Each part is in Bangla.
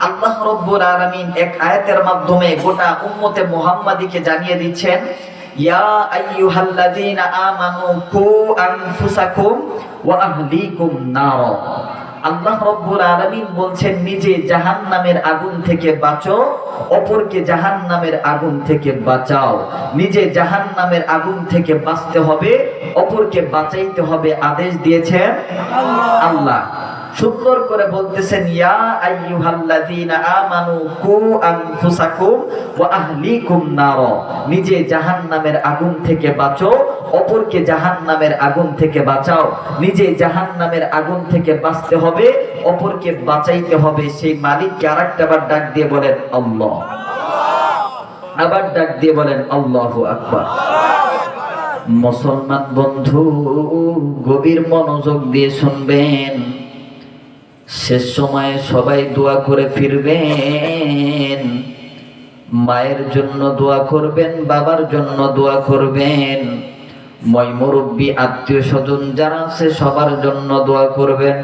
আল্লাহ রাব্বুল আলামিন এক আয়াতের মাধ্যমে গোটা উম্মতে মুহাম্মাদীকে জানিয়ে দিচ্ছেন, ইয়া আইয়ুহাল্লাযীনা আমানু কু আনফুসাকুম ওয়া আহলিকুম নার। আল্লাহ রাব্বুল আলামিন বলছেন, নিজে জাহান্নামের আগুন থেকে বাঁচো, অপরকে জাহান্নামের আগুন থেকে বাঁচাও। নিজে জাহান্নামের আগুন থেকে বাঁচতে হবে, অপরকে বাঁচাইতে হবে, আদেশ দিয়েছেন আল্লাহ। সুন্দর করে বলতেছেন, ইয়া আইয়ুহাল্লাযীনা আমানু কু আনফুসাকুম ওয়া আহলিকুম নার। নিজে জাহান্নামের আগুন থেকে বাঁচো, অপরকে জাহান্নামের আগুন থেকে বাঁচাও। নিজে জাহান্নামের আগুন থেকে বাঁচতে হবে, অপরকে বাঁচাইতে হবে। সেই মালিককে আরেকটাবার ডাক দিয়ে বলেন আল্লাহ। আবার ডাক দিয়ে বলেন আল্লাহু আকবার। মুসলমান বন্ধু, গভীর মনোযোগ দিয়ে শুনবেন। শেষ সময়ে সবাই দোয়া করে ফিরবেন। মায়ের জন্য দোয়া করবেন, বাবার জন্য দোয়া করবেন, মই মুরব্বী আত্মীয় স্বজন যারা আছে সবার জন্য দোয়া করবেন।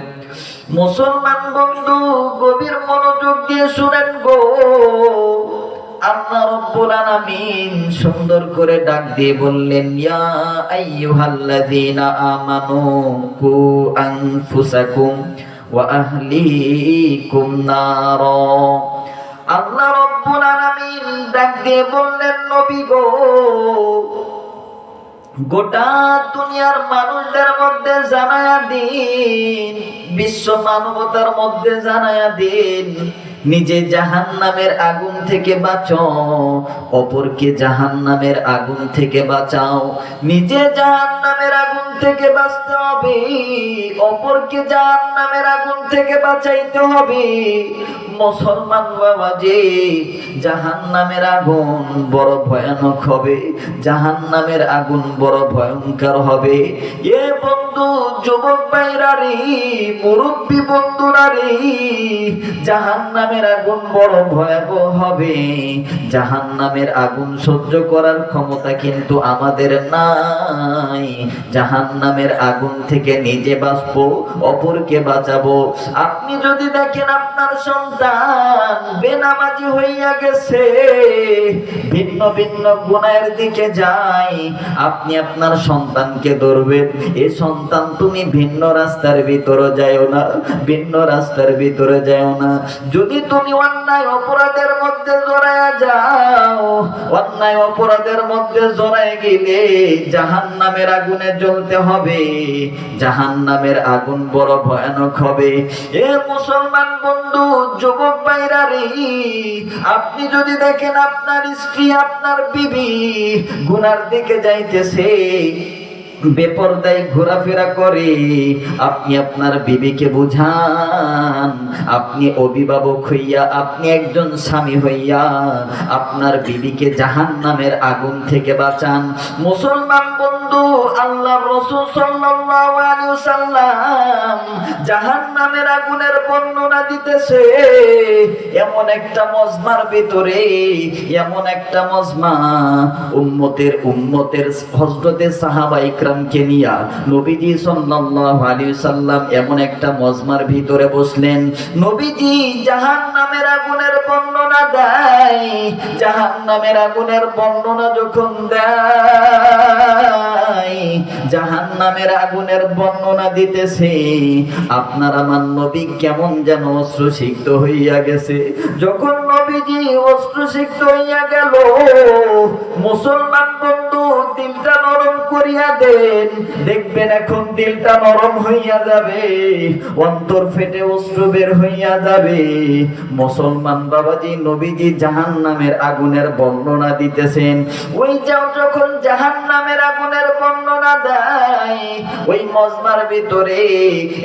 মুসলমান বন্ধু, গভীর মনোযোগ দিয়ে শুনেন গো। আল্লাহ রাব্বুল আলামিন সুন্দর করে ডাক দিয়ে বললেন, ইয়া আইয়ুহাল্লাযীনা আমানু কু আনফুসাকুম ওয়া আহলিকুম নার। আল্লাহ রাব্বুল আলামিন ডাক দিয়ে বললেন, নবী গো, গোটা দুনিয়ার মানুষদের মধ্যে জানায়া দিন, বিশ্ব মানবতার মধ্যে জানায়া দিন, নিজে জাহান্নামের আগুন থেকে বাঁচো, অপরকে জাহান্নামের আগুন থেকে বাঁচাও। নিজে জাহান্নামের আগুন থেকে বাঁচতে হবে, অপরকে জাহান্নামের আগুন থেকে বাঁচাইতে হবে। মুসলমান বাবাজি, জাহান্নামের আগুন বড় ভয়ানক হবে, জাহান্নামের আগুন বড় ভয়ঙ্কর হবে। এ বন্ধু, যুবক ভাইরা রে, মুরব্বী বন্ধুরা রে, জাহান্নামের আগুন বড় ভয়াবহ হবে। জাহান্নামের আগুন সহ্য করার ক্ষমতা কিন্তু আমাদের নাই। জাহান্নামের আগুন থেকে নিজে বাঁচবো, অপরকে বাঁচাবো। আপনি যদি দেখেন আপনার সন্তান বেনামাজি হইয়া গেছে, ভিন্ন ভিন্ন গুনাহের দিকে যায়, আপনি আপনার সন্তানকে ধরবেন, এ সন্তান তুমি ভিন্ন রাস্তার ভিতরে যাও না, ভিন্ন রাস্তার ভিতরে যাও না। যদি তুমি অন্যায় অপরাধের মধ্যে জড়ায়া যাও, অন্যায় অপরাধের মধ্যে জড়ায় গেলে জাহান্নামের আগুনে জ্বলতে হবে। জাহান্নামের আগুন বড় ভয়ানক হবে। এ মুসলমান বন্ধু, যুবক ভাইরা রে, আপনি যদি দেখেন আপনার স্ত্রী, আপনার বিবি গুনার দিকে যাইতেছে, বেপরদায় ঘোরাফেরা করে, আপনি আপনার বিবিকে বুঝান। আপনি অভিভাবক হইয়া, আপনি একজন স্বামী হইয়া আপনার বিবিকে জাহান্নামের আগুন থেকে বাঁচান। মুসলমান বন্ধু, আল্লাহর রাসূল সাল্লাল্লাহু আলাইহি ওয়াসাল্লাম জাহান্নামের আগুনের বর্ণনা দিতেছে। এমন একটা মজমার ভিতরে, এমন একটা মজমা, উম্মতের হযরতে সাহাবায়ে কেরামকে নিয়া নবীজি সাল্লাল্লাহু আলাইহি ওয়াসাল্লাম এমন একটা মজমার ভিতরে বসলেন। নবীজি জাহান্নামের আগুনের বর্ণনা দেয়। জাহান্নামের আগুনের বর্ণনা যখন দেয়, জাহান্নামের আগুনের বর্ণনা দিতেছে, আপনার আমার নবী কেমন যেন অশ্রুসিক্ত হইয়া গেছে। যখন নবীজি অশ্রুসিক্ত হইয়া গেল, মুসলমান বন্ধু দিলটা নরম করিয়া দেন, দেখবেন এখন দিলটা নরম হইয়া যাবে, অন্তর ফেটে অশ্রু বের হইয়া যাবে। মুসলমান বাবাজি, নবীজি জাহান্নামের আগুনের বর্ণনা দিতেছেন। ওই যাও, যখন জাহান্নামের আগুনের বর্ণনা দেয়, ওই মজমার ভিতরে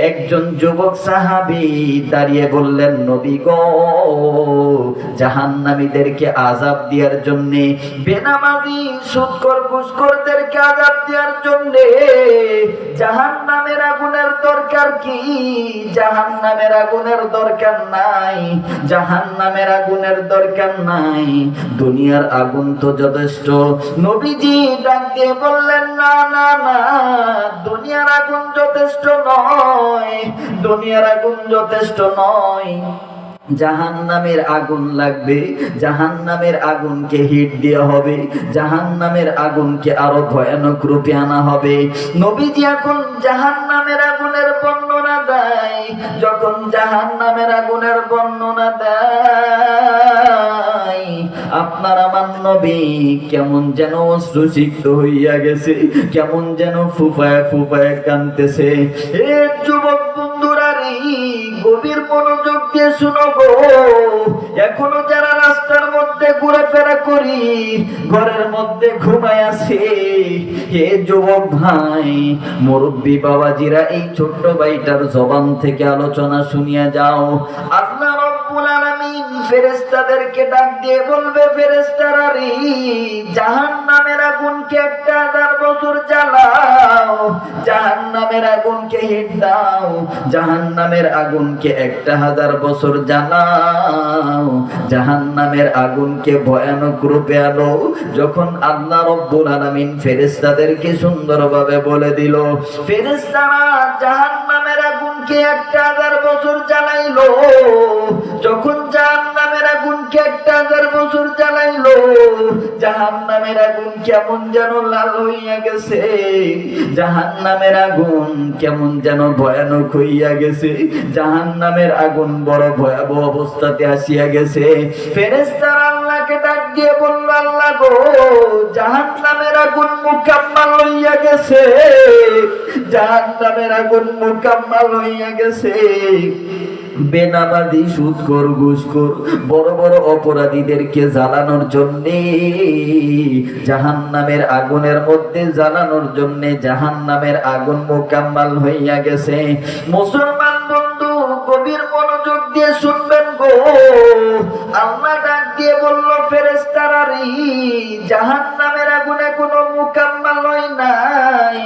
একজন যুবক সাহাবী দাঁড়িয়ে বললেন, নবী গো, জাহান্নামীদেরকে আযাব দেওয়ার জন্য, বেনামাজি সুদখোর ঘুষখোরদেরকে আযাব দেওয়ার জন্য জাহান্নামের আগুনের দরকার কি? জাহান্নামের আগুনের দরকার নাই, জাহান্নামের আগুনের দরকার নাই, দুনিয়ার আগুন তো যথেষ্ট। নবীজি ডাক দিয়ে বললেন, না না না, দুনিয়ার আগুন যথেষ্ট নয়, দুনিয়ার আগুন যথেষ্ট নয়। জাহান্নামের আগুন লাগবে, জাহান্নামের আগুনকে হিট দেওয়া হবে, জাহান্নামের আগুনকে আরো ভয়ানক রূপে আনা হবে। নবীজি এখন জাহান্নামের আগুনের বর্ণনা দেয়। যখন জাহান্নামের আগুনের বর্ণনা দেয়, আপনার আমার নবী কেমন যেন অশ্রুসিক্ত হইয়া গেছে, কেমন যেন ফুফায় ফুফায় কাঁদতেছে। এ যুবক বন্ধুরা রে, গভীর মনোযোগ দিয়ে শুনো গো। এখনো যারা রাস্তার মধ্যে ঘোরাফেরা করি, ঘরের মধ্যে ঘুমায় আছে, হে যুবক ভাই, মুরব্বী বাবাজিরা, এই ছোট্ট ভাইটার জবান থেকে আলোচনা শুনিয়া যাও। আল্লাহ রাব্বুল আলামিন ফেরেশতাদেরকে ডাক দিয়ে বলবে, ফেরেশতারা রে, জাহান্নামের আগুনকে 1000 বছর জ্বালাও, জাহান্নামের আগুনকে হিট দাও, জাহান্নামের আগুনকে 1000 বছর জ্বালাও, জাহান্নামের আগুনকে ভয়ানক রূপে আনো। যখন আল্লাহ রাব্বুল আলামিন ফেরেশতাদেরকে সুন্দরভাবে বলে দিল, ফেরেশতারা জাহান্নামের আগুনকে 1000 বছর জ্বালাইলো। যখন জাহান্নামের আগুনকে 1000 বছর জ্বালাইলো, জাহান্নামের আগুন কেমন যেন লাল হইয়া গেছে, জাহান্নামের আগুন কেমন যেন ভয়ানক হইয়া গেছে, জাহান্নামের আগুন বড় ভয়াবহ অবস্থাতে আসিয়া গেছে। ফেরেশতারা আল্লাহকে ডাক দিয়ে বলল, আল্লাহ গো, জাহান্নামের আগুন মুকাম্মাল হইয়া গেছে, জাহান্নামের আগুন মুকাম্মাল হইয়া গেছে। বেনামাজি, সুদখোর, ঘুষখোর, বড় বড় অপরাধীদেরকে জ্বালানোর জন্য, জাহান্নামের আগুনের মধ্যে জ্বালানোর জন্য জাহান্নামের আগুন মুকাম্মাল হইয়া গেছে। মুসলমান বন্ধু, গভীর মনোযোগ দিয়ে শুনবেন গো। আল্লাহ ডাক দিয়ে বলল, ফেরেশতারা রে, জাহান্নামের আগুনে কোনো মুকাম্মাল হয় নাই,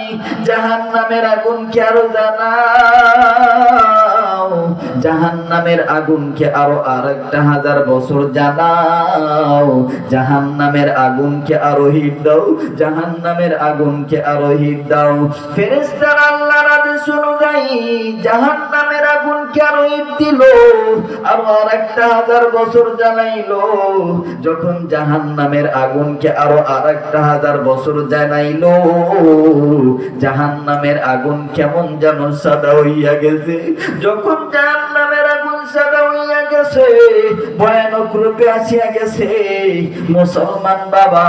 জাহান্নামের আগুনকে আরো জ্বালাও, জাহান্নামের আগুনকে আরো 1000 বছর জ্বালাও, জাহান্নামের আগুনকে আরো হিট দাও, জাহান্নামের আগুনকে আরো হিট দাও। ফেরেশতারা আল্লাহর আদেশ অনুযায়ী জাহান্নামের আগুনকে আরো হিট দিল, আরো 1000 বছর জ্বালাইলো। যখন জাহান্নামের আগুনকে আরো 1000 বছর জ্বালাইলো, জাহান্নামের আগুন কেমন যেন সাদা হইয়া গেছে। যখন জাহান্নামের আগুন সাদা হইয়া গেছে, ভয়ানক রূপে আসিয়া গেছে, মুসলমান বাবা,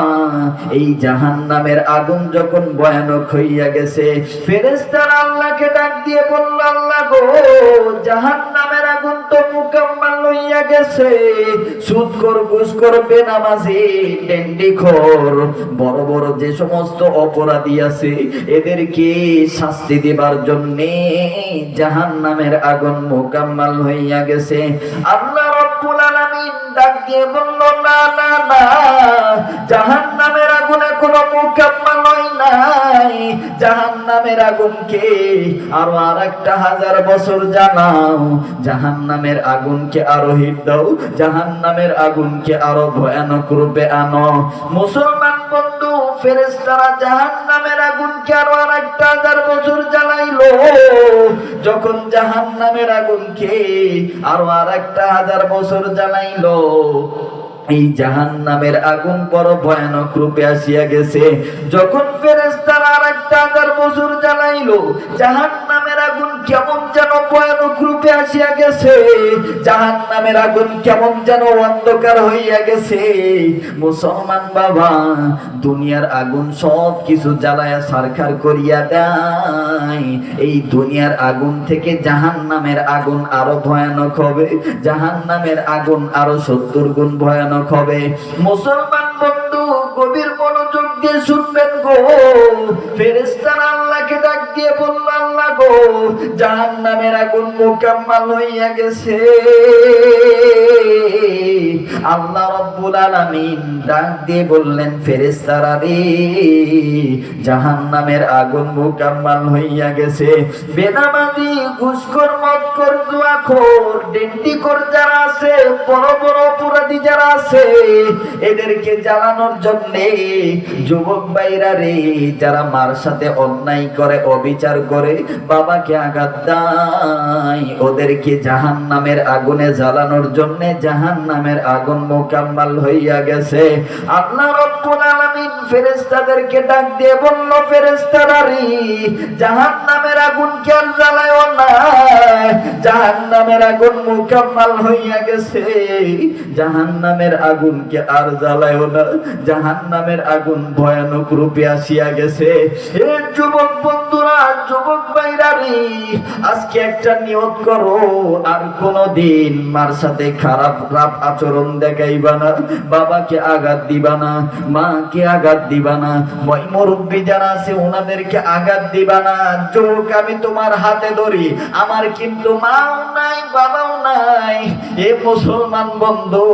এই জাহান্নামের আগুন যখন ভয়ানক হইয়া গেছে, ফেরেশতারা আল্লাহকে ডাক দিয়ে বলল, আল্লাহ গো, জাহান্নামের আগুন তো মুকাম্মাল হইয়া গেছে, সুদখোর, ঘুষখোর, বেনামাজি, ডেন্ডিখোর, বড় বড় যে সমস্ত অপরাধী আছে, এদেরকে শাস্তি দেবার জন্য জাহান্নামের আগুন মুকাম্মাল হইয়া গেছে। আল্লাহ রাব্বুল আলামিন ডাক দিয়ে বলল, না না না, জাহান্নামের আগুনে কোনো মুকাম্মাল হয় নাই, জাহান্নামের আগুনকে আরো 1000 বছর জ্বালাও, জাহান্নামের আগুনকে আরো হিট দাও, জাহান্নামের আগুনকে আরো ভয়ানক রূপে আনো। মুসলমান বন্ধু, ফেরেশতারা জাহান্নামের আগুনকে আরো 1000 বছর জ্বালাইলো। যখন জাহান্নামের আগুনকে আরো 1000 বছর জ্বালাইলো, এই জাহান্নামের আগুন বড় ভয়ানক রূপে আসিয়া গেছে। যখন ফেরেশতারা 1000 বছর জ্বালাইলো, জাহান্নামের আগুন কেমন যেন ভয়ানক রূপে আসিয়া গেছে, জাহান্নামের আগুন কেমন যেন অন্ধকার হইয়া গেছে। মুসলমান বাবা, দুনিয়ার আগুন সব কিছু জ্বালায়া ছারখার করিয়া দেয়, এই দুনিয়ার আগুন থেকে জাহান্নামের আগুন আরো ভয়ানক হবে, জাহান্নামের আগুন আরো 70 গুণ ভয়ানক হবে। মুসলমান বন্ধু, গভীর মনোযোগ দিয়ে শুনবেন গো। ফেরেশতারা আল্লাহকে ডাক দিয়ে বলল, আল্লাহ গো, জাহান্নামের আগুন মুকাম্মাল হইয়া গেছে। আল্লাহ রাব্বুল আলামিন ডাক দিয়ে বললেন, ফেরেশতারা রে, জাহান্নামের আগুন মুকাম্মাল হইয়া গেছে। বেনামাজি, ঘুষখোর, মদখোর, জুয়াখোর, ডেন্ডিখোর যারা আছে, বড় বড় অপরাধী ফেরেশতাদি যারা আছে এদেরকে জ্বালানোর জন্যে যুবক ভাইরা রে, যারা মার সাথে অন্যায় করে, অবিচার করে, বাবাকে আঘাত দেয়, ওদেরকে জাহান্নামের আগুনে জ্বালানোর জন্যে জাহান্নামের আগুন মোকাম্মাল হইয়া গেছে। আল্লাহ রাব্বুল আলামিন ফেরেশতাদেরকে ডাক দিয়ে বলল, ফেরেশতারা রে, জাহান্নামের আগুন কে আর জ্বালায়ও না, জাহান্নামের আগুন মোকাম্মাল হইয়া গেছে, জাহান্নামের আগুনকে আর জ্বালায়ও না, জাহান্নামের আগুন ভয়ানক রূপে আসিয়া গেছে। হে যুবক বন্ধুরা, যুবক ভাইরা রে, আজকে একটা নিয়ত করো, আর কোনদিন মার সাথে খারাপ আচরণ দেখাইবা না, বাবাকে আঘাত দিবা না, মাকে আঘাত দিবা না, মুরব্বী যারা আছে ওনাদেরকে আঘাত দিবা না। যুবক, আমি তোমার হাতে ধরি, আমার কিন্তু মাও নাই, বাবাও নাই। এ মুসলমান বন্ধু,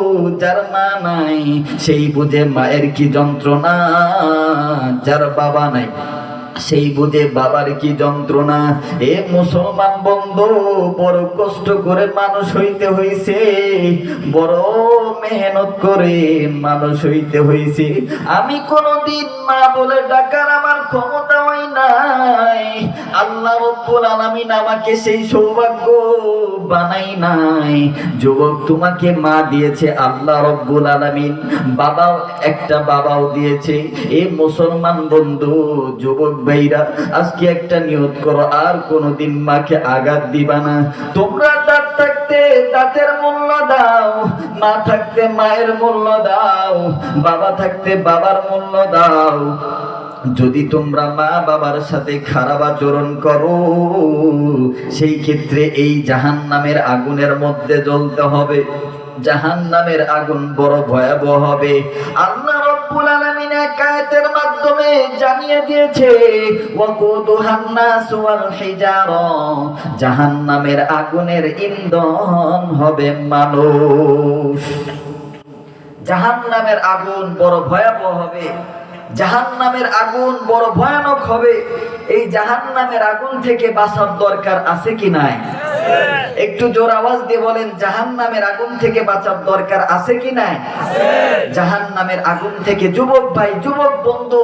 যার মা নাই সেই বুঝে মায়ের কি যন্ত্রণা, যার বাবা নাই সেই বুঝে বাবার কি যন্ত্রণা। এ মুসলমান বন্ধু, বড় কষ্ট করে মানুষ হইতে হইছে, বড় মেহনত করে মানুষ হইতে হইছে। আমি কোনদিন মা বলে ডাকার আমার ক্ষমতা হয় নাই, আল্লাহ রাব্বুল আলামিন আমাকে সেই সৌভাগ্য বানাই নাই। যুবক, তোমাকে মা দিয়েছে আল্লাহ রাব্বুল আলামিন, বাবাও একটা বাবাও দিয়েছে। এ মুসলমান বন্ধু, যুবক ভাইরা, আজকে একটা নিয়ত করো, আর কোনদিন মাকে আঘাত দিবা না। তোমরা দাঁত থাকতে দাঁতের মূল্য দাও, মা থাকতে মায়ের মূল্য দাও, বাবা থাকতে বাবার মূল্য দাও। যদি তোমরা মা বাবার সাথে খারাপ আচরণ করো, সেই ক্ষেত্রে এই জাহান্নামের আগুনের মধ্যে জ্বলতে হবে। জাহান্নামের আগুন বড় ভয়াবহ হবে। আল্লাহ রাব্বুল আলামিন এক আয়াতের মাধ্যমে জানিয়ে দিয়েছে, ওয়াকুদুহান নাস ওয়াল হিজারা, জাহান্নামের আগুনের ইন্ধন হবে মানুষ। জাহান্নামের আগুন বড় ভয়াবহ হবে, জাহান্নামের আগুন বড় ভয়ানক হবে। এই জাহান্নামের আগুন থেকে বাঁচার দরকার আছে কি নাই? একটু জোর আওয়াজ দিয়ে বলেন, জাহান্নামের আগুন থেকে বাঁচার দরকার আছে কি নাই? জাহান্নামের আগুন থেকে, যুবক ভাই, যুবক বন্ধু,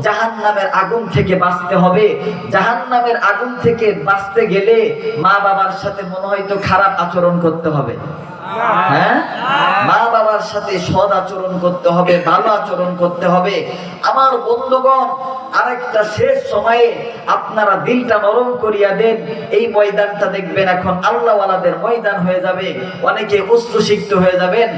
জাহান্নামের আগুন থেকে বাঁচতে হবে। জাহান্নামের আগুন থেকে বাঁচতে গেলে মা বাবার সাথে মনে হয় তো খারাপ আচরণ করতে হবে। হ্যাঁ, মা বাবার সাথে সৎ আচরণ করতে হবে, ভালো আচরণ করতে হবে। আমার বন্ধুগণ, আরেকটা শেষ সময়ে আপনারা দিলটা নরম করিয়া দেন। এই ময়দানটা দেখবেন এখন আল্লাহওয়ালাদের ময়দান হয়ে যাবে, অনেকে উচ্চ শিক্ষিত হয়ে যাবেন।